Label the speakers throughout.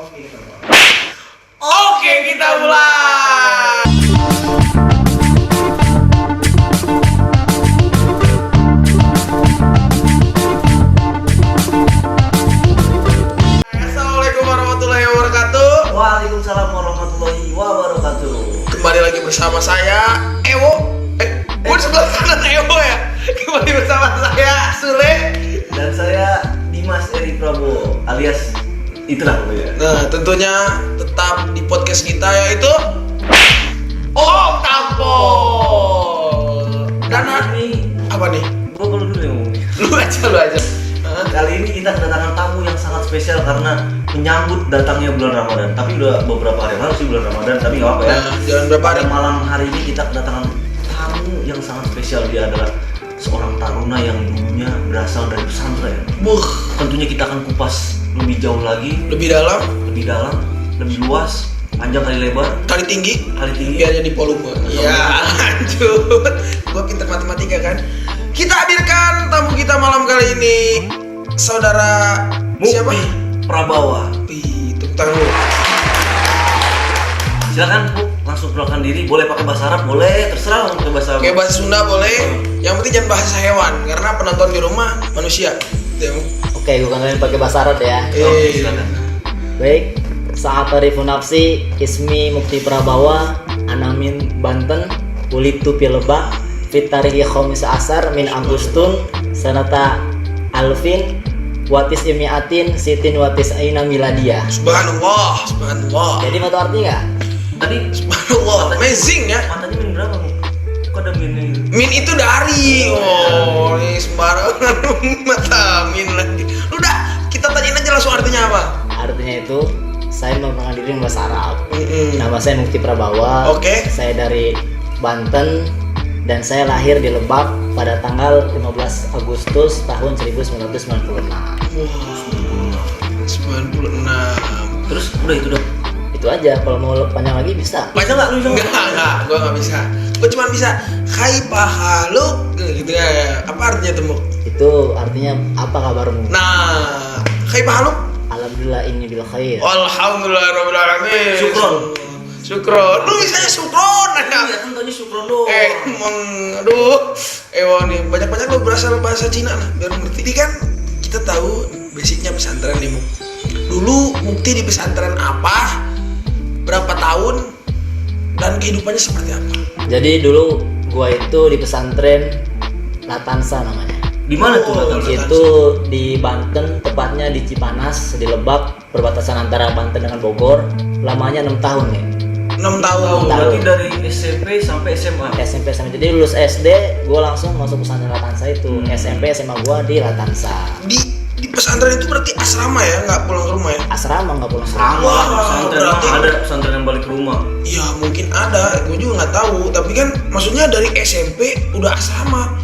Speaker 1: Oke, kita mulai. Assalamualaikum warahmatullahi wabarakatuh.
Speaker 2: Waalaikumsalam warahmatullahi wabarakatuh.
Speaker 1: Kembali lagi bersama saya Ewo. Gue sebelah kanan Ewo ya. Kembali bersama saya Sule
Speaker 2: Dan saya Dimas Eri Prabowo alias itulah pokoknya.
Speaker 1: Nah, tentunya tetap di podcast kita yaitu Om Tampol. Dan
Speaker 2: ini
Speaker 1: apa nih?
Speaker 2: gua perlu dulu yang ngomongnya.
Speaker 1: Lu aja.
Speaker 2: Kali ini kita kedatangan tamu yang sangat spesial karena menyambut datangnya bulan Ramadan. Tapi udah beberapa hari lalu sih bulan Ramadan, tapi nggak apa ya.
Speaker 1: Nah, jangan berapa hari.
Speaker 2: Pada malam hari ini kita kedatangan tamu yang sangat spesial. Dia adalah seorang taruna yang dulunya berasal dari pesantren. Tentunya kita akan kupas lebih jauh lagi,
Speaker 1: Lebih dalam,
Speaker 2: lebih luas, panjang kali lebar,
Speaker 1: kali tinggi,
Speaker 2: kali tinggi.
Speaker 1: biar jadi volume. Ya, lanjut. Gua pintar matematika kan. Kita hadirkan tamu kita malam kali ini, saudara siapa?
Speaker 2: Mukti Prabawa.
Speaker 1: Wih, tepuk tangan lu.
Speaker 2: Silakan Bu, langsung perkenalkan diri. Boleh pakai bahasa Arab, boleh terserah mau pakai bahasa Arab.
Speaker 1: Kayak bahasa Sunda boleh. Yang penting jangan bahasa hewan, karena penonton di rumah manusia. Gitu.
Speaker 3: Oke, gue kenalin pakai bahasa Arab ya.
Speaker 2: Oke, silakan.
Speaker 3: Baik, saat tarifu nafsi, ismi Mukti Prabawa, Anamin Banten, Ulitu Pilebak, Fitari Khomis Asar min Agustun, Sanata Alvin, Watis Imiatin, Sitin Watis Aina Miladia.
Speaker 1: Subhanallah.
Speaker 3: Jadi mau tahu artinya nggak?
Speaker 2: Tadi
Speaker 1: Subhanallah, amazing ya.
Speaker 2: matanya min berapa Bu? Kok ada min ini?
Speaker 1: Min itu dari, oh ini sembarangan mata min lagi. Udah, kita tanyain aja langsung artinya apa.
Speaker 3: Artinya itu, saya memperkenalkan diri dengan bahasa Arab.
Speaker 1: Mm-mm.
Speaker 3: Nama saya Mukti Prabawa.
Speaker 1: Oke.
Speaker 3: Saya dari Banten dan saya lahir di Lebak pada tanggal 15 Agustus tahun 1996.
Speaker 1: Wah, 96.
Speaker 2: Terus udah itu dong.
Speaker 3: Itu aja, kalau mau panjang lagi bisa.
Speaker 2: Bisa nggak lu bisa?
Speaker 1: Enggak, gua nggak bisa. Gua cuma bisa kaipahaluk gitu ya. Apa artinya tuh, Muk?
Speaker 3: Itu artinya apa kabarmu?
Speaker 1: Nah, kaipahaluk?
Speaker 3: Alhamdulillah ini bil khair.
Speaker 1: Alhamdulillahirabbil alamin. Syukron. Lu bisanya syukron
Speaker 2: Iya,
Speaker 1: ya?
Speaker 2: kan tadi syukron doang.
Speaker 1: Emang, aduh, nih banyak-banyak lo berasal bahasa Cina lah, biar ngerti. Jadi kan kita tahu basicnya pesantren nih, Muk. Dulu Mukti di pesantren apa? Berapa tahun? Dan kehidupannya seperti apa?
Speaker 3: Jadi dulu gua itu di pesantren Latansa namanya.
Speaker 2: Di mana tuh
Speaker 1: Oh,
Speaker 2: Latansa?
Speaker 3: Itu di Banten, tepatnya di Cipanas, di Lebak, perbatasan antara Banten dengan Bogor. Lamanya 6 tahun ya.
Speaker 1: 6 tahun.
Speaker 2: Berarti dari SMP sampai SMA.
Speaker 3: SMP sampai jadi lulus SD, gua langsung masuk pesantren Latansa itu. SMP SMA gua di Latansa.
Speaker 1: Di pesantren itu berarti asrama ya, nggak pulang ke rumah ya?
Speaker 3: Asrama nggak pulang
Speaker 2: Sama
Speaker 1: Wah,
Speaker 2: lah pesantren.
Speaker 1: berarti-
Speaker 2: Ada pesantren yang balik ke rumah.
Speaker 1: Ya mungkin ada, gue juga nggak tahu. Tapi kan maksudnya dari SMP udah asrama,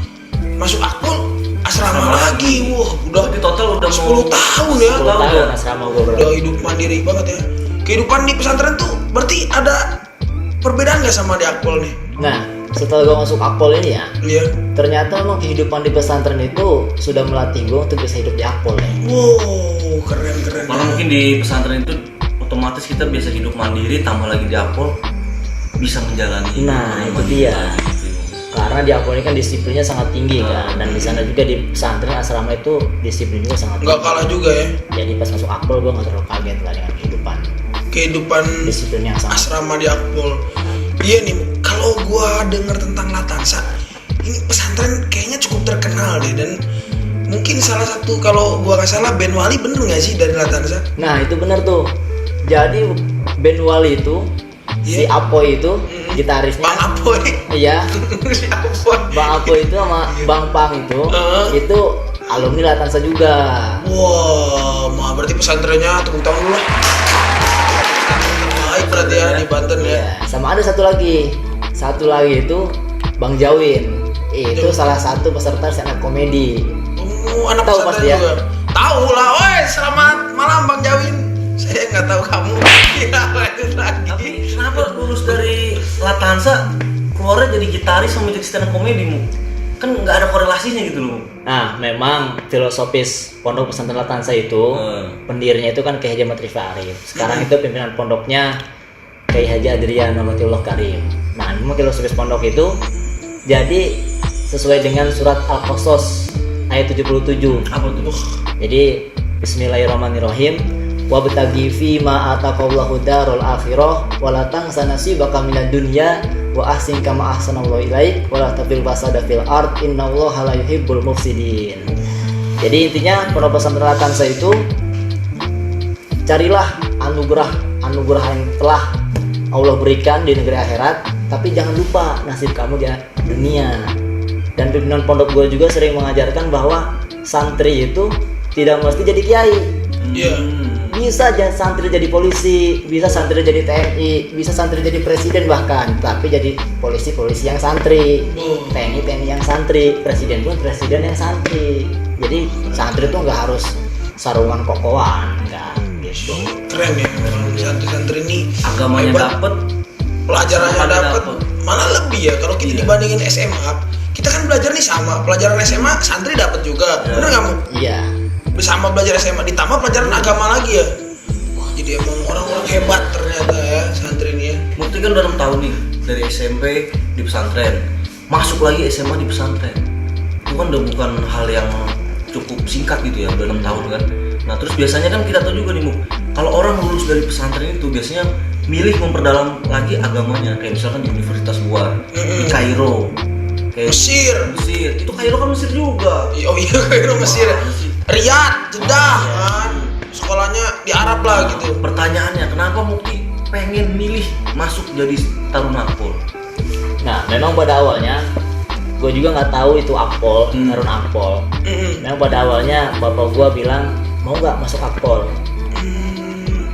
Speaker 1: masuk akpol asrama
Speaker 2: Asrama
Speaker 1: lagi. Wah, udah
Speaker 2: Berarti total udah
Speaker 1: 10
Speaker 2: mau
Speaker 1: tahun ya.
Speaker 3: 10 tahun asrama gua berarti.
Speaker 1: Udah hidup mandiri banget ya. Kehidupan di pesantren tuh berarti ada perbedaan nggak sama di akpol nih?
Speaker 3: Nah, setelah gua masuk Akpol ini ya,
Speaker 1: Iya.
Speaker 3: ternyata emang kehidupan di pesantren itu sudah melatih gua untuk bisa hidup di Akpol ya.
Speaker 1: Wow, keren.
Speaker 2: Malah mungkin di pesantren itu otomatis kita biasa hidup mandiri, tambah lagi di Akpol bisa menjalani.
Speaker 3: Nah,
Speaker 2: hidup
Speaker 3: itu dia.
Speaker 2: gitu.
Speaker 3: Karena di Akpol ini kan disiplinnya sangat tinggi kan, dan di sana juga di pesantren asrama itu disiplin juga sangat
Speaker 1: Nggak
Speaker 3: tinggi.
Speaker 1: kalah juga ya.
Speaker 3: Jadi pas masuk Akpol gua nggak terlalu kaget lah dengan
Speaker 1: Kehidupan
Speaker 3: disiplin yang sangat.
Speaker 1: asrama di akpol. Iya nih, kalau gua denger tentang Latansa, ini pesantren kayaknya cukup terkenal deh, dan mungkin salah satu, kalau gua nggak salah, Ben Wali bener nggak sih dari Latansa?
Speaker 3: Nah, itu benar tuh. Jadi Ben Wali itu si
Speaker 1: Iya.
Speaker 3: Apoy itu
Speaker 1: Mm-mm.
Speaker 3: gitarisnya.
Speaker 1: Bang Apoy.
Speaker 3: Iya.
Speaker 1: Si Apoy.
Speaker 3: Bang Apoy itu sama Bang Pang itu alumni Latansa juga.
Speaker 1: Wah, mah berarti pesantrennya tepuk tangan dulu lah. Baik berarti ya di Banten ya.
Speaker 3: Iya. Sama ada satu lagi itu Bang Jawin. Itu salah satu peserta stand up komedi.
Speaker 1: Oh, anak
Speaker 3: Tahu
Speaker 1: pesantren
Speaker 3: pasti ya?
Speaker 1: juga. Tahu lah, woi, selamat malam Bang Jawin. Saya nggak tahu kamu. Ya, lanjut lagi.
Speaker 2: Tapi kenapa lulus dari Latansa keluarnya jadi gitaris sama jadi stand up komedi mu? kan nggak ada korelasinya gitu loh.
Speaker 3: Nah, memang filosofis Pondok Pesantren Latansa itu pendirinya itu kan Kiai Haji Ahmad Rifai Arif. Sekarang itu pimpinan pondoknya Kiai Haji Adrian Rahmatullah Karim. Nah, memang filosofis pondok itu jadi sesuai dengan surat Al-Qasas ayat 77.
Speaker 2: Apa tuh?
Speaker 3: Jadi bismillahirrahmanirrahim. Wabtaghi fi ma ataqallahu darul akhirah wa la tansa nasibaka minad dunya wa ahsin kama ahsanallahu ilaik wa la tabil fasada fil ard innallaha la yuhibbul mufsidin. Jadi intinya Pondok Pesantren Latansa itu carilah anugerah yang telah Allah berikan di negeri akhirat, tapi jangan lupa nasib kamu di dunia. Dan pimpinan pondok gue juga sering mengajarkan bahwa santri itu tidak mesti jadi kiai.
Speaker 1: Iya.
Speaker 3: Bisa santri jadi polisi, bisa santri jadi TNI, bisa santri jadi presiden bahkan, tapi jadi polisi yang santri, TNI yang santri, presiden pun presiden yang santri. Jadi santri tuh nggak harus sarungan kokoan, enggak gitu.
Speaker 1: Keren ya, santri-santri ini
Speaker 2: Agamanya
Speaker 1: hebat.
Speaker 2: dapet,
Speaker 1: Pelajarannya dapet,
Speaker 2: dapet.
Speaker 1: malah lebih ya kalau kita dibandingin SMA. Kita kan belajar nih sama, pelajaran SMA santri dapat juga, bener nggak Mu?
Speaker 3: Iya.
Speaker 1: Bersama belajar SMA ditambah pelajaran agama lagi ya. Wah, jadi emang orang-orang hebat ternyata ya santri ini ya.
Speaker 2: Mukti kan udah 6 tahun nih dari SMP di pesantren, masuk lagi SMA di pesantren. Itu kan udah bukan hal yang cukup singkat gitu ya, udah 6 tahun kan. Nah terus biasanya kan kita tahu juga nih Muk, kalau orang lulus dari pesantren itu biasanya milih memperdalam lagi agamanya, kayak misalkan di universitas luar, di Kairo, kayak
Speaker 1: Mesir.
Speaker 2: itu Kairo kan Mesir juga.
Speaker 1: Oh iya, Kairo Mesir. Riyadh, Jeddah kan. Sekolahnya di Arab lah gitu.
Speaker 2: Pertanyaannya, kenapa Mukti pengen milih masuk jadi taruna Akpol?
Speaker 3: Nah, memang pada awalnya gue juga nggak tahu itu Akpol, taruna Akpol. Memang pada awalnya bapak gue bilang mau nggak masuk Akpol.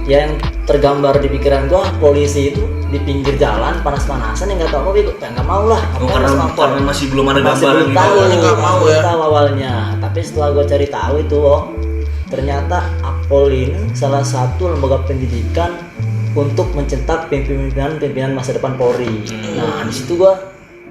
Speaker 3: Yang tergambar di pikiran gue polisi itu di pinggir jalan panas-panasan yang nggak tahu apa, gue nggak mau lah.
Speaker 2: Karena masih belum ada
Speaker 3: Masih
Speaker 2: gambaran
Speaker 3: belum
Speaker 2: gitu.
Speaker 3: tahu,
Speaker 1: nggak mau ya.
Speaker 3: tahu awalnya. Tapi setelah gue cari tahu itu, ternyata Akpol ini salah satu lembaga pendidikan untuk mencetak pimpinan masa depan Polri. Nah di situ gue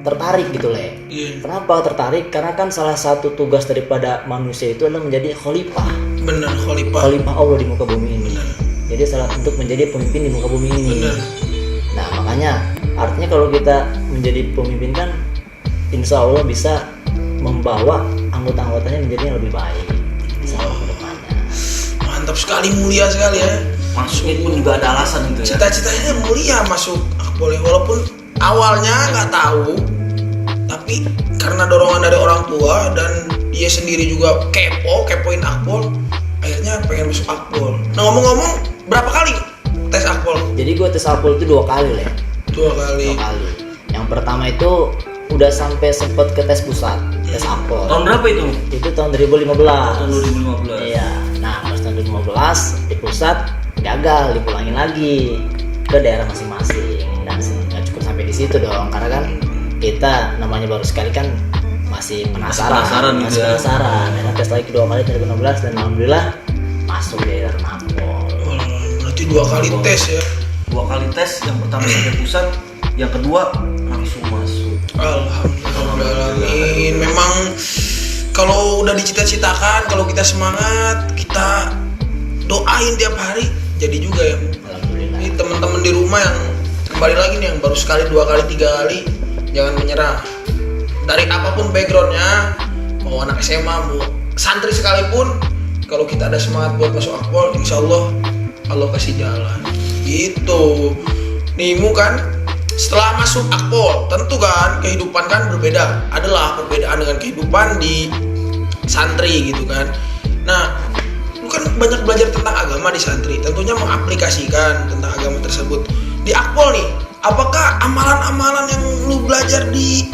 Speaker 3: tertarik gitu Le.
Speaker 1: Iya.
Speaker 3: Kenapa tertarik? Karena kan salah satu tugas daripada manusia itu adalah menjadi khalifah.
Speaker 1: Bener, khalifah.
Speaker 3: Khalifah Allah di muka bumi ini.
Speaker 1: Bener.
Speaker 3: Jadi salah untuk menjadi pemimpin di muka bumi ini.
Speaker 1: Bener.
Speaker 3: Nah makanya artinya kalau kita menjadi pemimpin kan insya Allah bisa membawa anggota-anggotanya menjadi yang lebih baik sama ke depannya.
Speaker 1: Mantap sekali, mulia sekali ya.
Speaker 2: Masuknya pun juga ada alasan gitu ya.
Speaker 1: Cita-citanya mulia masuk Akpol ya. Walaupun awalnya nggak tahu, tapi karena dorongan dari orang tua dan dia sendiri juga kepoin Akpol, akhirnya pengen masuk Akpol. Nah ngomong-ngomong, berapa kali tes Akpol?
Speaker 3: Jadi gue tes Akpol itu 2 kali Le.
Speaker 1: 2 kali.
Speaker 3: 2 kali. Yang pertama itu udah sampai sempet ke tes pusat, tes Akpol.
Speaker 2: Tahun berapa itu?
Speaker 3: Itu tahun 2015.
Speaker 2: Tahun 2015.
Speaker 3: Iya. Nah pas tahun 2015 di pusat gagal, dipulangin lagi ke daerah masing-masing. Dan nggak cukup sampai di situ dong, karena kan kita namanya baru sekali kan masih penasaran
Speaker 2: gitu ya.
Speaker 3: penasaran. Dan tes lagi 2 kali 2016 dan alhamdulillah masuk di daerah Akpol.
Speaker 1: Berarti 2 kali tes ya.
Speaker 2: 2 kali tes, yang pertama sampai pusat, yang kedua langsung masuk.
Speaker 1: Alhamdulillah. Memang kalau udah dicita-citakan, kalau kita semangat, kita doain tiap hari, jadi juga ya.
Speaker 3: Alhamdulillah.
Speaker 1: Ini teman-teman di rumah yang kembali lagi nih, yang baru sekali, 2 kali, 3 kali, jangan menyerah. Dari apapun backgroundnya, mau anak SMA, mau santri sekalipun, kalau kita ada semangat buat masuk Akpol, insya Allah Allah kasih jalan. Gitu. Nimu kan setelah masuk Akpol, tentu kan kehidupan kan berbeda. Adalah perbedaan dengan kehidupan di santri gitu kan. Nah, lu kan banyak belajar tentang agama di santri, tentunya mengaplikasikan tentang agama tersebut di Akpol nih. Apakah amalan-amalan yang lu belajar di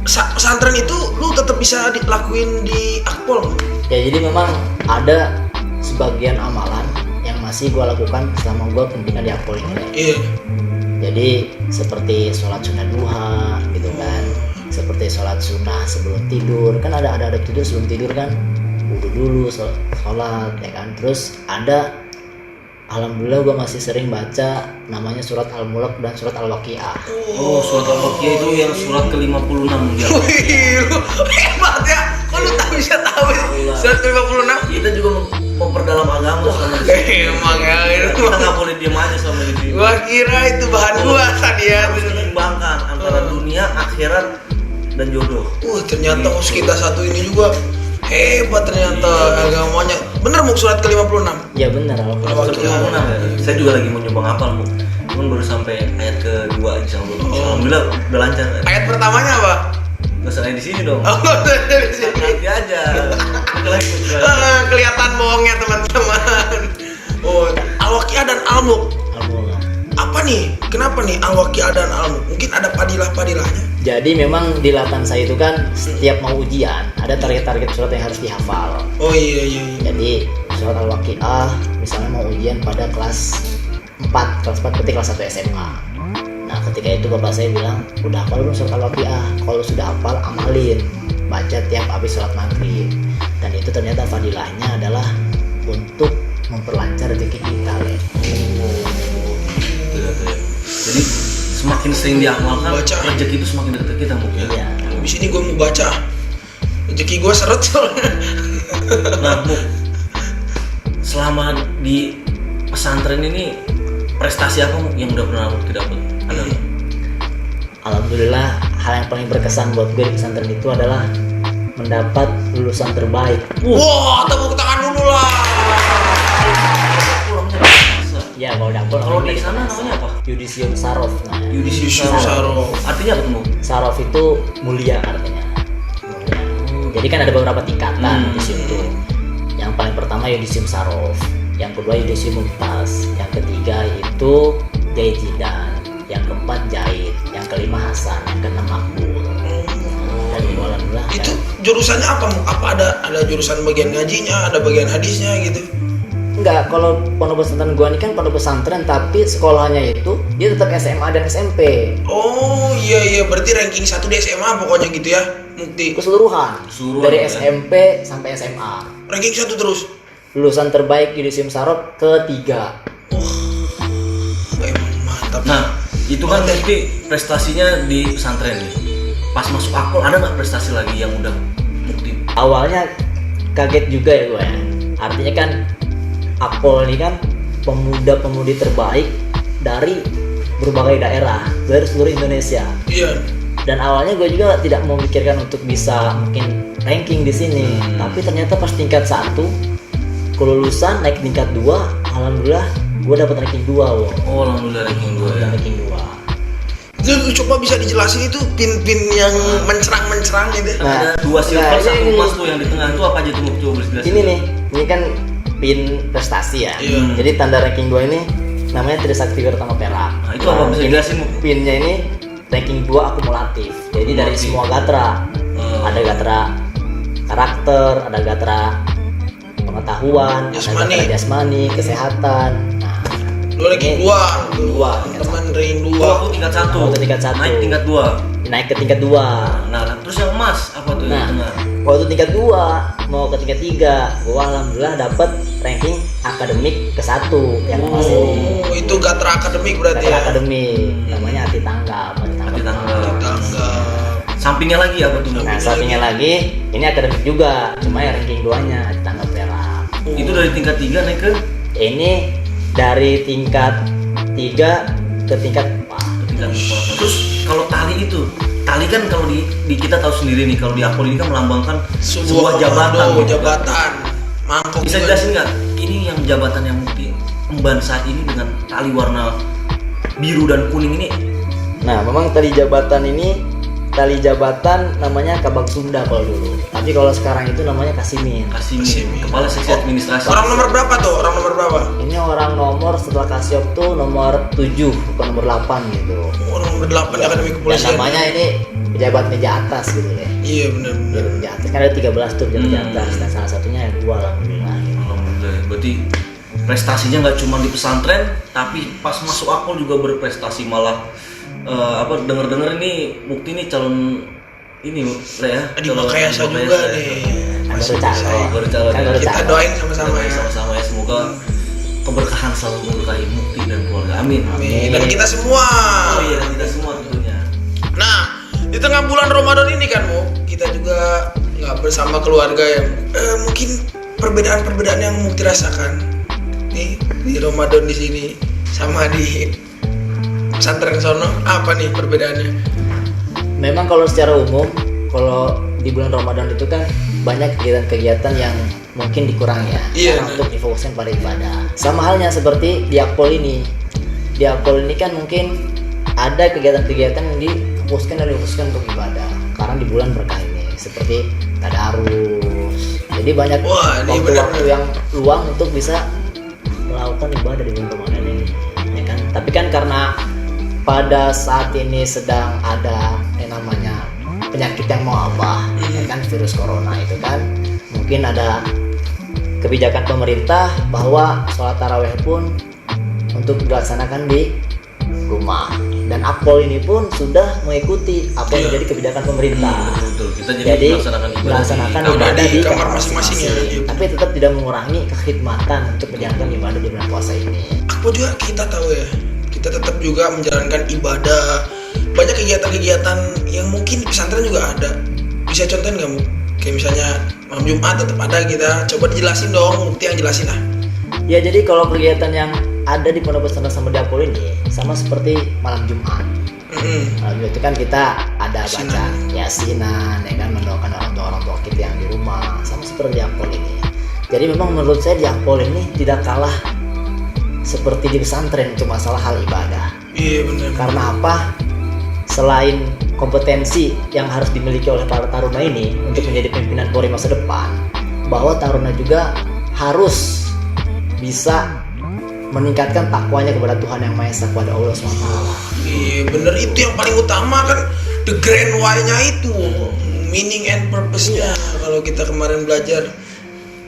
Speaker 1: pesantren itu lu tetap bisa dilakuin di Akpol?
Speaker 3: Ya jadi memang ada sebagian amalan yang masih gue lakukan selama gue pendidikan di Akpol ini.
Speaker 1: Iya.
Speaker 3: Jadi seperti sholat sunnah duha gitu kan, seperti sholat sunnah sebelum tidur, kan ada tidur sebelum tidur kan, wudu dulu sholat ya kan. Terus ada Alhamdulillah gue masih sering baca namanya surat Al-Mulk dan surat Al-Waqiah.
Speaker 2: Oh, surat Al-Waqiah itu yang surat ke-56 dia.
Speaker 1: Wih, lu hebat ya. Kok lu bisa tahu surat 56?
Speaker 2: Kita juga memperdalam agama sama di sini.
Speaker 1: Emang ya.
Speaker 2: Kita nggak boleh diam aja sama di sini.
Speaker 1: Gua kira itu bahan gua tadi ya.
Speaker 2: Harus menyeimbangkan antara dunia, akhirat, dan jodoh.
Speaker 1: Ternyata kita satu ini juga hebat ternyata agamanya. Bener mau surat ke-56?
Speaker 3: Ya benar Al-Waqiah.
Speaker 2: Saya juga lagi mau nyoba ngapal, Bu. Cuman baru sampai ayat kedua insyaallah. Alhamdulillah udah lancar.
Speaker 1: Ayat pertamanya apa?
Speaker 2: Nggak usah di sini dong.
Speaker 1: Oh, dari sini.
Speaker 2: Nanti aja.
Speaker 1: Kelihatan bohongnya teman-teman. Oh, Al-Waqiah dan Al-Mulk.
Speaker 3: Al-Mulk.
Speaker 1: Apa nih? Kenapa nih Al-Waqiah dan Al-Mulk? Mungkin ada padilah-padilahnya.
Speaker 3: Jadi memang di latan saya itu kan setiap mau ujian ada target-target surat yang harus dihafal.
Speaker 1: Oh iya.
Speaker 3: Jadi surat Al-Waqiah misalnya mau ujian pada kelas 4 berarti kelas 1 SMA. Nah ketika itu bapak saya bilang udah hafal belum surat Al-Waqiah? Kalau sudah hafal amalin, baca tiap habis sholat maghrib. Dan itu ternyata fadilahnya adalah untuk memperlancar rezeki kita, Le.
Speaker 2: Jadi semakin sering diamalkan,
Speaker 1: Baca.
Speaker 2: rezeki itu semakin dekat kita, Bu.
Speaker 3: Iya.
Speaker 1: Di sini gue mau baca. Rezeki gue seret soalnya.
Speaker 2: Nah, Bu, selama di pesantren ini prestasi apa Bu, yang udah pernah Mukti dapat? Ada nggak?
Speaker 3: Alhamdulillah hal yang paling berkesan buat gue di pesantren itu adalah mendapat lulusan terbaik.
Speaker 1: Wah, tepuk tangan dulu lah.
Speaker 2: Pulangnya biasa.
Speaker 3: Ya kalau dapur
Speaker 2: Kalau di sana namanya apa?
Speaker 3: Yudisium Sarof namanya.
Speaker 2: Yudisium
Speaker 1: Sarof.
Speaker 2: Artinya apa, Bu?
Speaker 3: Sarof itu mulia artinya. Mulia. Jadi kan ada beberapa tingkatan yudisium itu. Yang paling pertama yudisium Sarof, yang kedua yudisium Mumtaz, yang ketiga itu Jahid Jidan, yang keempat Jahid, yang kelima Hasan, yang keenam Makbul. Dan alhamdulillah.
Speaker 1: Itu jurusannya apa? Apa ada jurusan bagian ngajinya, ada bagian hadisnya gitu?
Speaker 3: Enggak, kalau pondok pesantren gua ini kan pondok pesantren tapi sekolahnya itu dia tetap SMA dan SMP.
Speaker 1: Oh iya, berarti ranking 1 di SMA pokoknya gitu ya, Mukti.
Speaker 3: Keseluruhan.
Speaker 2: Keseluruhan,
Speaker 3: Dari
Speaker 2: ya.
Speaker 3: SMP sampai SMA.
Speaker 1: Ranking 1 terus.
Speaker 3: Lulusan terbaik Yudisium Sarof ketiga.
Speaker 1: Emang mantap.
Speaker 2: Nah, itu kan Mukti prestasinya di pesantren nih. Pas masuk akpol ada nggak prestasi lagi yang udah Mukti?
Speaker 3: Awalnya kaget juga ya gue. Artinya kan Akpol ini kan pemuda-pemudi terbaik dari berbagai daerah dari seluruh Indonesia.
Speaker 1: Iya.
Speaker 3: Dan awalnya gue juga tidak memikirkan untuk bisa mungkin ranking di sini, tapi ternyata pas tingkat 1 kelulusan naik tingkat 2, alhamdulillah gue dapat ranking 2 loh.
Speaker 2: Oh, alhamdulillah ranking 2 ya.
Speaker 3: Ranking 2.
Speaker 1: Itu coba bisa dijelasin itu pin-pin yang mencerang gitu.
Speaker 2: Ada 2 silver, 1 emas tuh yang di tengah itu apa aja tuh? Coba boleh dijelasin.
Speaker 3: Ini nih, ini kan pin prestasi ya.
Speaker 1: Iya.
Speaker 3: Jadi tanda ranking 2 ini namanya Trisakti Wirtama Perak.
Speaker 2: Nah, itu apa bisa
Speaker 3: ini
Speaker 2: dijelasin, Bu?
Speaker 3: Pinnya ini ranking 2 akumulatif. Jadi dari
Speaker 2: Akumulatif.
Speaker 3: semua gatra. Ada gatra karakter, ada gatra pengetahuan,
Speaker 1: Jasmani.
Speaker 3: ada gatra jasmani, kesehatan. Nah,
Speaker 1: Lu ranking
Speaker 3: ini
Speaker 1: 2.
Speaker 3: dua,
Speaker 1: Teman ranking 2.
Speaker 2: Oh, aku tingkat 1.
Speaker 3: Oh, itu tingkat 1.
Speaker 2: Naik tingkat 2.
Speaker 3: naik ke tingkat 2.
Speaker 2: Nah, terus yang emas apa tuh yang
Speaker 3: Nah,
Speaker 2: tengah?
Speaker 3: waktu tingkat 2 mau ke tingkat 3, gua alhamdulillah dapat ranking akademik ke 1 yang emas ini.
Speaker 1: Oh, itu gatra akademik berarti
Speaker 3: Gatra
Speaker 1: ya.
Speaker 3: akademik, namanya Ati Tanggap.
Speaker 2: Ati Tanggap.
Speaker 1: Tangga.
Speaker 2: Sampingnya lagi apa tuh?
Speaker 3: Nah, sampingnya lagi, ini akademik juga, cuma yang ranking 2-nya Ati Tanggap Perak.
Speaker 2: Itu dari tingkat 3 naik ke
Speaker 3: Ini dari tingkat 3 ke tingkat 4.
Speaker 2: tingkat 4. Terus kalau tali itu, tali kan kalau di kita tahu sendiri nih, kalau di Akpol ini kan melambangkan sebuah jabatan.
Speaker 1: komando,
Speaker 2: gitu kan.
Speaker 1: jabatan. Mangkok.
Speaker 2: Bisa
Speaker 1: juga.
Speaker 2: jelasin nggak? Ini yang jabatan yang Mukti emban saat ini dengan tali warna biru dan kuning ini.
Speaker 3: Nah, memang tali jabatan namanya Kabak Sunda kalau dulu. Tapi kalau sekarang itu namanya Kasimin.
Speaker 2: Kasimin, kepala seksi administrasi.
Speaker 1: Orang nomor berapa tuh? Orang nomor berapa?
Speaker 3: Ini orang nomor setelah Kasiop tuh nomor 7, bukan nomor 8 gitu.
Speaker 1: Orang nomor 8 di akademi
Speaker 3: Dan
Speaker 1: kepolisian.
Speaker 3: namanya ini pejabat meja atas gitu ya.
Speaker 1: Iya benar.
Speaker 3: Pejabat meja atas kan ada 13 tuh pejabat meja atas. Dan salah satunya yang gua alhamdulillah.
Speaker 2: Alhamdulillah. Berarti prestasinya nggak cuma di pesantren, tapi pas masuk Akpol juga berprestasi, malah dengar-dengar ini Mukti nih calon ini Le ya.
Speaker 1: Di
Speaker 2: calon
Speaker 1: Makayasa
Speaker 2: Makayasa
Speaker 1: juga
Speaker 2: ya.
Speaker 1: nih.
Speaker 3: Baru calon.
Speaker 2: Baru calon
Speaker 3: Kan
Speaker 2: ya.
Speaker 3: baru
Speaker 1: Kita
Speaker 3: calon.
Speaker 1: doain sama-sama ya.
Speaker 2: Sama-sama ya, semoga keberkahan selalu memberkahi Mukti dan keluarga. Amin.
Speaker 1: Amin. Dan kita semua.
Speaker 2: Oh iya, dan kita semua tentunya.
Speaker 1: Nah, di tengah bulan Ramadan ini kan, Mu, kita juga nggak bersama keluarga yang mungkin perbedaan-perbedaan yang Mukti rasakan nih di Ramadan di sini sama di pesantren sono, apa nih perbedaannya?
Speaker 3: Memang kalau secara umum, kalau di bulan Ramadan itu kan banyak kegiatan-kegiatan yang mungkin dikurang ya,
Speaker 1: Iya,
Speaker 3: karena untuk difokuskan pada ibadah. Sama halnya seperti di Akpol ini. Di Akpol ini kan mungkin ada kegiatan-kegiatan yang difokuskan untuk ibadah, karena di bulan berkah ini seperti tadarus. Jadi banyak
Speaker 1: Wah, ini
Speaker 3: waktu-waktu
Speaker 1: benar.
Speaker 3: yang luang untuk bisa melakukan ibadah di bulan Ramadan ini, ya kan? Tapi kan karena pada saat ini sedang ada yang namanya penyakit yang mewabah, ya kan, virus corona itu kan, mungkin ada kebijakan pemerintah bahwa sholat taraweh pun untuk dilaksanakan di rumah, dan Akpol ini pun sudah mengikuti apa yang
Speaker 1: Iya.
Speaker 3: menjadi kebijakan pemerintah.
Speaker 2: Betul. Kita jadi
Speaker 3: Jadi
Speaker 2: melaksanakan ibadah
Speaker 3: ibadah
Speaker 1: di
Speaker 3: di
Speaker 1: kamar
Speaker 3: kamar
Speaker 1: masing-masing ya.
Speaker 3: masing-masing, tapi tetap tidak mengurangi kekhidmatan untuk menjalankan ibadah di bulan puasa ini.
Speaker 1: Apa juga kita tahu ya, kita tetap juga menjalankan ibadah. Banyak kegiatan-kegiatan yang mungkin di pesantren juga ada. Bisa contohin nggak, Mu? Kayak misalnya malam Jumat tetap ada kita. Coba dijelasin dong, Mukti yang jelasin lah.
Speaker 3: Ya, jadi kalau kegiatan yang ada di pondok pesantren sama di Akpol ini sama seperti malam Jumat. Malam Jumat itu kan kita ada baca yasinan, ya kan, mendoakan orang tua kita yang di rumah, sama seperti di Akpol ini. Jadi memang menurut saya di Akpol ini tidak kalah seperti di pesantren untuk masalah hal ibadah.
Speaker 1: Iya benar.
Speaker 3: Karena apa? Selain kompetensi yang harus dimiliki oleh para taruna ini untuk menjadi pimpinan Polri masa depan, bahwa taruna juga harus bisa meningkatkan takwanya kepada Tuhan Yang Maha Esa, kepada Allah SWT.
Speaker 1: Iya bener, itu yang paling utama kan, the grand why-nya itu, meaning and purpose-nya. Kalau kita kemarin belajar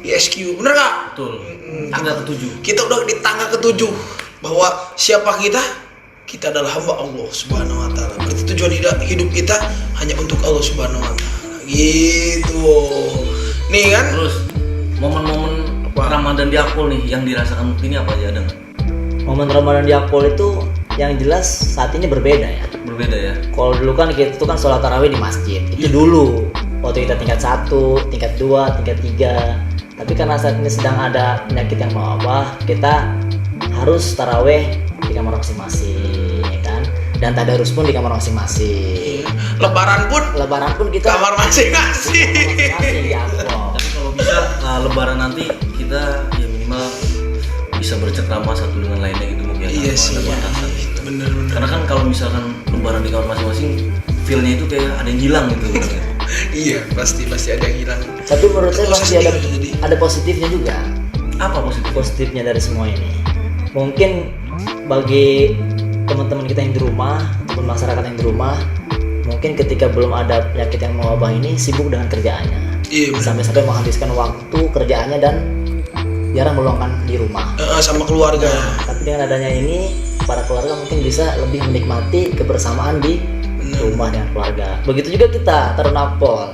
Speaker 1: di SQ, bener nggak?
Speaker 2: Betul. Tanggal ke-7.
Speaker 1: Kita udah di tangga ke-7 bahwa siapa kita? Kita adalah hamba Allah Subhanahu Wa Taala. Berarti tujuan hidup kita hanya untuk Allah Subhanahu Wa Taala. Gitu. Nih kan?
Speaker 2: Terus momen-momen Ramadan di Akpol nih yang dirasakan Mukti ini apa aja, ada nggak?
Speaker 3: Momen Ramadan di Akpol itu yang jelas saat ini berbeda ya.
Speaker 2: Berbeda ya.
Speaker 3: Kalau dulu kan kita itu kan sholat tarawih di masjid. Itu dulu waktu kita tingkat 1, tingkat 2, tingkat 3. Tapi karena saat ini sedang ada penyakit yang mewabah, kita harus tarawih di kamar masing-masing, ya kan? Dan tadarus pun di kamar masing-masing.
Speaker 1: Lebaran pun
Speaker 3: kita
Speaker 1: kamar masing-masing.
Speaker 3: masing-masing di Akpol.
Speaker 2: Tapi kalau bisa Lebaran nanti kita ya minimal bisa bercengkrama satu dengan lainnya gitu mungkin.
Speaker 1: Iya sih.
Speaker 2: Ada batasan gitu.
Speaker 1: Bener.
Speaker 2: Karena kan kalau misalkan Lebaran di kamar masing-masing, feel-nya itu kayak ada yang hilang gitu.
Speaker 1: Iya, pasti ada yang hilang.
Speaker 3: Tapi menurut saya
Speaker 1: Proses
Speaker 3: masih
Speaker 1: sendiri jadi.
Speaker 3: ada positifnya juga.
Speaker 2: Apa positif?
Speaker 3: Positifnya dari semua ini, mungkin bagi teman-teman kita yang di rumah ataupun masyarakat yang di rumah, mungkin ketika belum ada penyakit yang mewabah ini sibuk dengan kerjaannya,
Speaker 1: Iya bener.
Speaker 3: sampai-sampai menghabiskan waktu kerjaannya dan jarang meluangkan di rumah.
Speaker 1: Sama keluarga.
Speaker 3: Tapi dengan adanya ini, para keluarga mungkin bisa lebih menikmati kebersamaan di rumah dengan keluarga. Begitu juga kita taruna Akpol,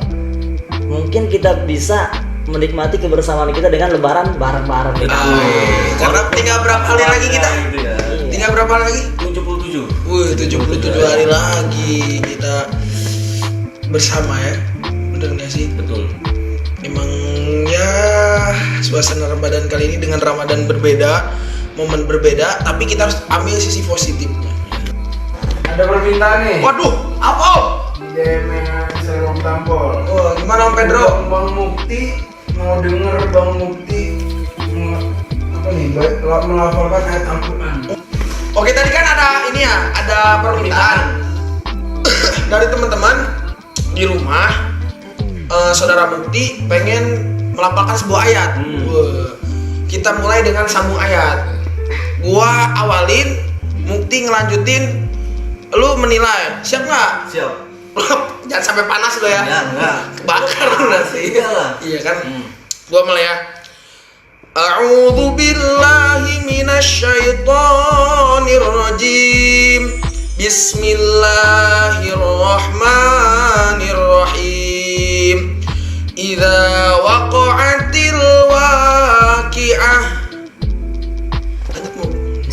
Speaker 3: mungkin kita bisa menikmati kebersamaan kita dengan lebaran bareng-bareng gitu.
Speaker 1: Karena tinggal berapa hari lagi kita?
Speaker 2: Gitu ya.
Speaker 1: Tinggal berapa hari lagi?
Speaker 2: 77.
Speaker 1: Wih, 77 hari lagi kita bersama ya. Bener nggak sih?
Speaker 2: Betul.
Speaker 1: Emang ya suasana Ramadan kali ini dengan Ramadan berbeda, momen berbeda, tapi kita harus ambil sisi positifnya.
Speaker 4: Ada permintaan nih
Speaker 1: Waduh, apa Om?
Speaker 4: di DM Serwong Tampol.
Speaker 1: Oh, gimana Om Pedro?
Speaker 4: Bang Mukti mau denger Bang Mukti apa nih melafalkan ayat Al-Quran.
Speaker 1: Oke, tadi kan ada ini ya, ada permintaan dari teman-teman di rumah. Saudara Mukti pengen melafalkan sebuah ayat. Wah, kita mulai dengan sambung ayat. Gua awalin, Mukti ngelanjutin, lu menilai. Siap nggak?
Speaker 2: Siap.
Speaker 1: Jangan sampai panas lo ya.
Speaker 2: Ya, enggak.
Speaker 1: Kebakar lu nanti.
Speaker 2: Iyalah.
Speaker 1: Iya kan? Gua mulai ya. A'udzu billahi minasyaitonir rajim. Bismillahirrahmanirrahim. Idza waqa'atil waqi'ah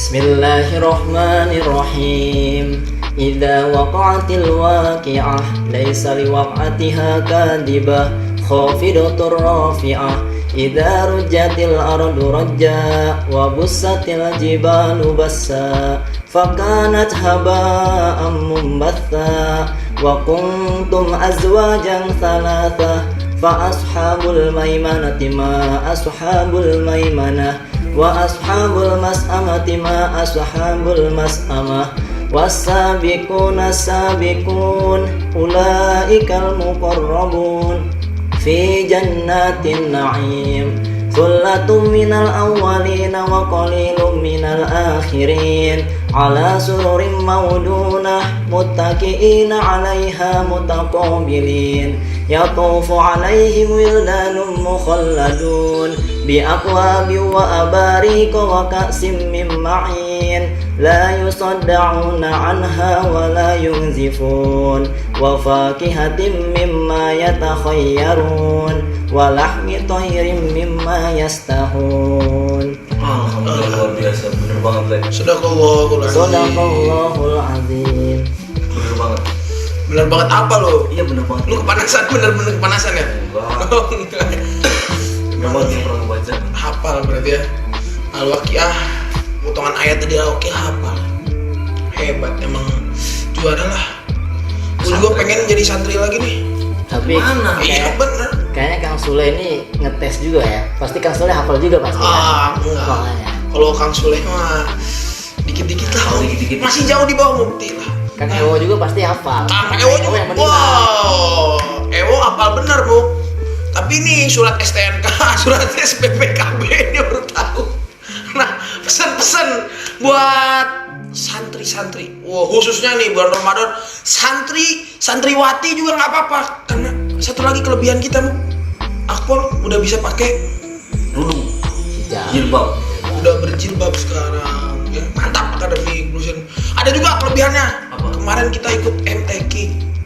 Speaker 3: Bismillahirrahmanirrahim. Idza waqa'atil waqi'ah laisa liwaq'atiha kadibah khafidatur rafi'ah. Idza rujjatil ardu rajja wa bussatil jibalu bassa fakanat haba'an mumbatha wa kuntum azwajan thalatha fa ashabul maimanati ma ashabul maimanah wa ashabul mas'amati ma ashabul mas'amah was-sabiquna sabiqun ulaikal muqarrabun fi jannatin na'im thullatun minal awwalina wa qalilun minal akhirin ala sururin mawdunah muttaqi'ina 'alaiha mutaqabilin yatufu 'alaihim wildanun mukhalladun bi aqwabi wa abarika wa ka'sim min ma'in la yusaddauna 'anha wa la yunzifun wa fakihatin mimma yatakhayyarun wa lahmi tayrin mimma yastahun.
Speaker 2: Alhamdulillah, luar biasa, bener banget Le.
Speaker 1: Sadaqallahul azim.
Speaker 3: Sadaqallahul azim.
Speaker 2: Bener banget.
Speaker 1: Bener banget apa lo?
Speaker 2: Iya bener banget.
Speaker 1: Lu kepanasan, bener-bener kepanasan ya?
Speaker 2: Enggak.
Speaker 1: Oh, enggak.
Speaker 2: Bener banget yang pernah gue baca.
Speaker 1: Hafal berarti ya. Al-Waqiah, potongan ayat tadi Al-Waqiah hafal. Hebat, emang juara lah. Gue juga pengen jadi santri lagi nih.
Speaker 3: Tapi
Speaker 2: Mana?
Speaker 1: Iya bener.
Speaker 3: kayaknya Kang Sule ini ngetes juga ya. Pasti Kang Sule hafal juga pasti kan?
Speaker 1: Enggak.
Speaker 3: Makanya.
Speaker 1: Kalau Kang Suleh mah dikit-dikit lah.
Speaker 2: Oh, dikit-dikit.
Speaker 1: Masih jauh di bawah Mukti lah.
Speaker 3: Kang Ewo juga pasti hafal.
Speaker 1: Kang Ewo juga.
Speaker 3: yang meninggal.
Speaker 1: Wow. Ewo hafal bener, Bu. Tapi ini surat STNK, surat SPPKB ini baru tahu. Nah, pesan-pesan buat santri-santri. Wah, khususnya nih bulan Ramadan, santriwati juga nggak apa-apa. Karena satu lagi kelebihan kita, Bu. Akpol udah bisa pakai
Speaker 2: Dudung.
Speaker 3: Hijab.
Speaker 2: Jilbab.
Speaker 1: udah berjilbab sekarang ya, mantap akademi inclusion. Ada juga kelebihannya.
Speaker 2: Apa?
Speaker 1: Kemarin kita ikut MTQ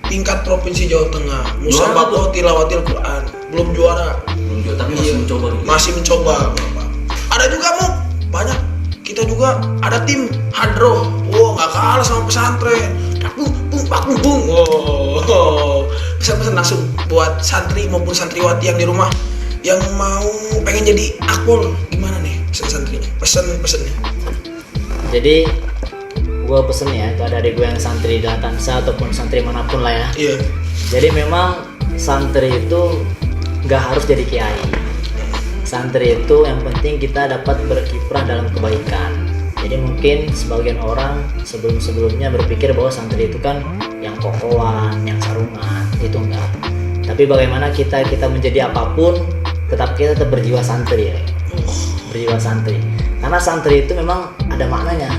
Speaker 1: tingkat provinsi Jawa Tengah,
Speaker 2: Juara
Speaker 1: Musabakoh Tilawatil Quran, belum juara.
Speaker 2: Belum juga, tapi masih
Speaker 1: Iya,
Speaker 2: mencoba gitu.
Speaker 1: masih mencoba Bapak. Ada juga Mu, banyak. Kita juga ada tim hadroh. Wow, nggak kalah sama pesantren. Bung. Wow. Pesan-pesan langsung buat santri maupun santriwati yang di rumah yang mau pengen jadi akpol, gimana nih pesan santrinya? Pesannya.
Speaker 3: Jadi gue pesen ya ke adik gue yang santri di Tansa ataupun santri manapun lah ya.
Speaker 1: Iya.
Speaker 3: Jadi memang santri itu nggak harus jadi kiai. Santri itu yang penting kita dapat berkiprah dalam kebaikan. Jadi mungkin sebagian orang sebelum-sebelumnya berpikir bahwa santri itu kan yang kokohan, yang sarungan, itu enggak. Tapi bagaimana kita menjadi apapun, kita tetap berjiwa santri ya. Berjiwa santri. Karena santri itu memang ada maknanya.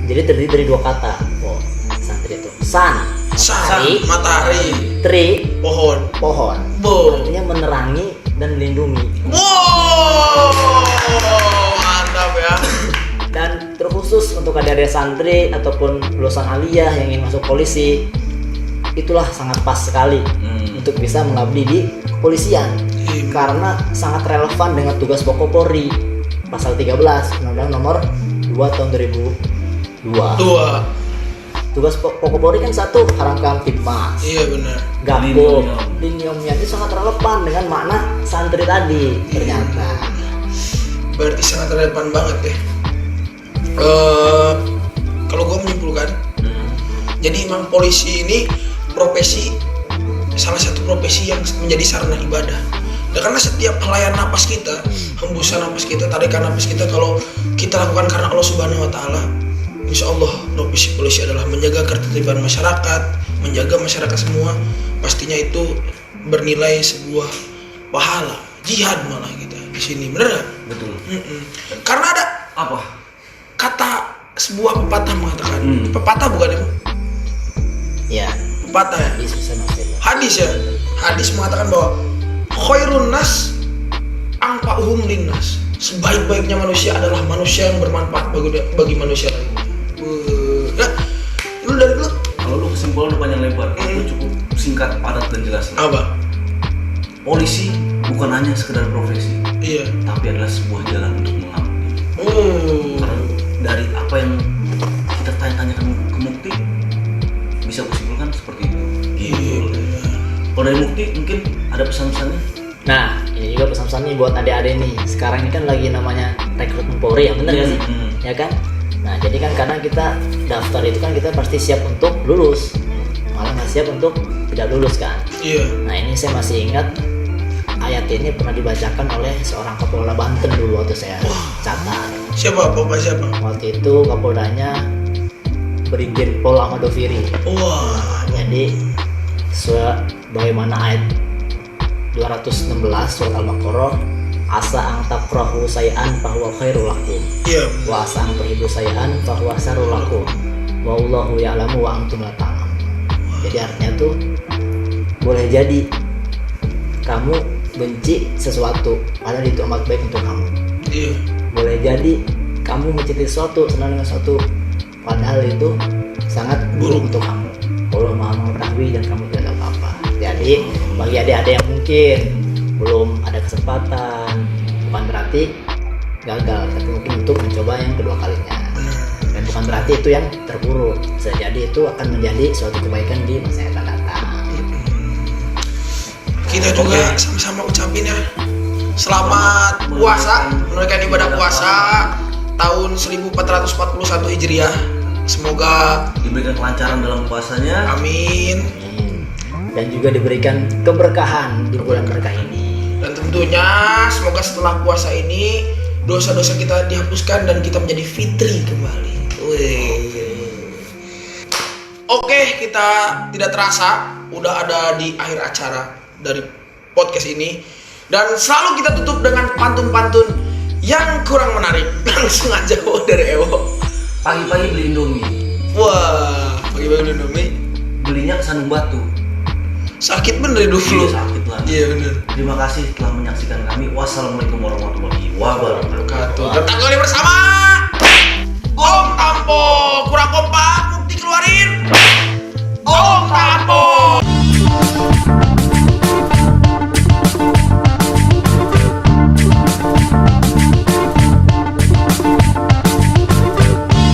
Speaker 3: Jadi terdiri dari dua kata. Oh, santri itu san,
Speaker 1: Matahari,
Speaker 3: tri,
Speaker 1: pohon. Bo.
Speaker 3: artinya menerangi dan melindungi.
Speaker 1: Wow, mantap ya.
Speaker 3: Dan terkhusus untuk adik-adik santri ataupun lulusan aliyah yang ingin masuk polisi, itulah sangat pas sekali untuk bisa mengabdi di kepolisian. Karena sangat relevan dengan tugas pokok Polri. Pasal 13 Undang-Undang Nomor 2 Tahun 2002. Tugas pokok Polri kan satu, haramkan tipmas,
Speaker 1: Iya benar.
Speaker 3: gabung, liniumnya itu sangat relevan dengan makna santri tadi ternyata.
Speaker 1: Berarti sangat relevan banget ya. Kalau gue menyimpulkan, jadi emang polisi ini salah satu profesi yang menjadi sarana ibadah. Dan karena setiap helayan napas kita, hembusan napas kita, tarikan napas kita, kalau kita lakukan karena Allah Subhanahu Wa Taala, insya Allah profesi polisi adalah menjaga ketertiban masyarakat, menjaga masyarakat semua. Pastinya itu bernilai sebuah pahala, jihad malah kita di sini, bener nggak?
Speaker 2: Betul.
Speaker 1: Karena ada
Speaker 2: Apa?
Speaker 1: kata sebuah pepatah mengatakan, pepatah bukan ya?
Speaker 3: Ya,
Speaker 1: Pepatah ya?
Speaker 3: bisa maksudnya.
Speaker 1: Hadis ya? Hadis mengatakan bahwa khairun nas anfa'uhum linnas. Sebaik-baiknya manusia adalah manusia yang bermanfaat bagi manusia lain. Nah, lu dari dulu
Speaker 2: Kalau lu kesimpulan lu panjang lebar, itu cukup singkat, padat dan jelas.
Speaker 1: apa?
Speaker 2: Polisi bukan hanya sekedar profesi,
Speaker 1: Iya.
Speaker 2: tapi adalah sebuah jalan untuk mengabdi. Karena dari apa yang kita tanya-tanyakan ke Mukti bisa kusimpulkan seperti itu.
Speaker 1: Iya.
Speaker 2: Kalau dari Mukti mungkin ada pesan-pesannya?
Speaker 3: Nah, ini juga pesan-pesan nih buat adik-adik nih. Sekarang ini kan lagi namanya rekrutmen Polri ya, bener nggak sih? Ya kan? Nah, jadi kan karena kita daftar itu kan kita pasti siap untuk lulus, malah nggak siap untuk tidak lulus kan.
Speaker 1: Iya.
Speaker 3: Nah, ini saya masih ingat ayat ini pernah dibacakan oleh seorang Kapolda Banten dulu waktu saya catat.
Speaker 1: Siapa? Bapak siapa?
Speaker 3: Waktu itu Kapoldanya Brigjen Pol Ahmad Doviri.
Speaker 1: Wah.
Speaker 3: Jadi sebagaimana ayat 216 surat Al-Baqarah, asa ang takrahu say'an fahuwa khairul lakum
Speaker 1: Iya.
Speaker 3: wa asa ang tuhibbu say'an fahuwa syarrul lakum wallahu ya'lamu wa antum la ta'lamun. Jadi artinya tuh boleh jadi kamu benci sesuatu padahal itu amat baik untuk kamu.
Speaker 1: Iya.
Speaker 3: Boleh jadi kamu mencintai sesuatu, senang dengan sesuatu padahal itu sangat buruk untuk kamu. Allah Maha mengetahui dan kamu tidak tahu apa-apa. Jadi bagi adik-adik yang mungkin belum ada kesempatan, bukan berarti gagal, tapi mungkin untuk mencoba yang kedua kalinya. Dan bukan berarti itu yang terburuk. Bisa jadi itu akan menjadi suatu kebaikan di masa yang akan datang.
Speaker 1: Kita juga sama-sama ucapin ya. Selamat puasa, menunaikan ibadah puasa tahun 1441 Hijriah. Semoga
Speaker 2: Diberikan kelancaran dalam puasanya.
Speaker 1: amin.
Speaker 3: Dan juga diberikan keberkahan di bulan berkah ini.
Speaker 1: Dan tentunya semoga setelah puasa ini dosa-dosa kita dihapuskan dan kita menjadi fitri kembali. Oke, kita tidak terasa udah ada di akhir acara dari podcast ini. Dan selalu kita tutup dengan pantun-pantun yang kurang menarik. Langsung aja dari Ewo.
Speaker 2: Pagi-pagi beli Indomie,
Speaker 1: Wah, pagi-pagi Indomie
Speaker 2: belinya ke Sandung Batu.
Speaker 1: sakit bener dulu.
Speaker 2: Iya, sakit lah.
Speaker 1: Iya bener.
Speaker 2: Terima kasih telah menyaksikan kami. Wassalamualaikum warahmatullahi wabarakatuh.
Speaker 1: Tetap kembali bersama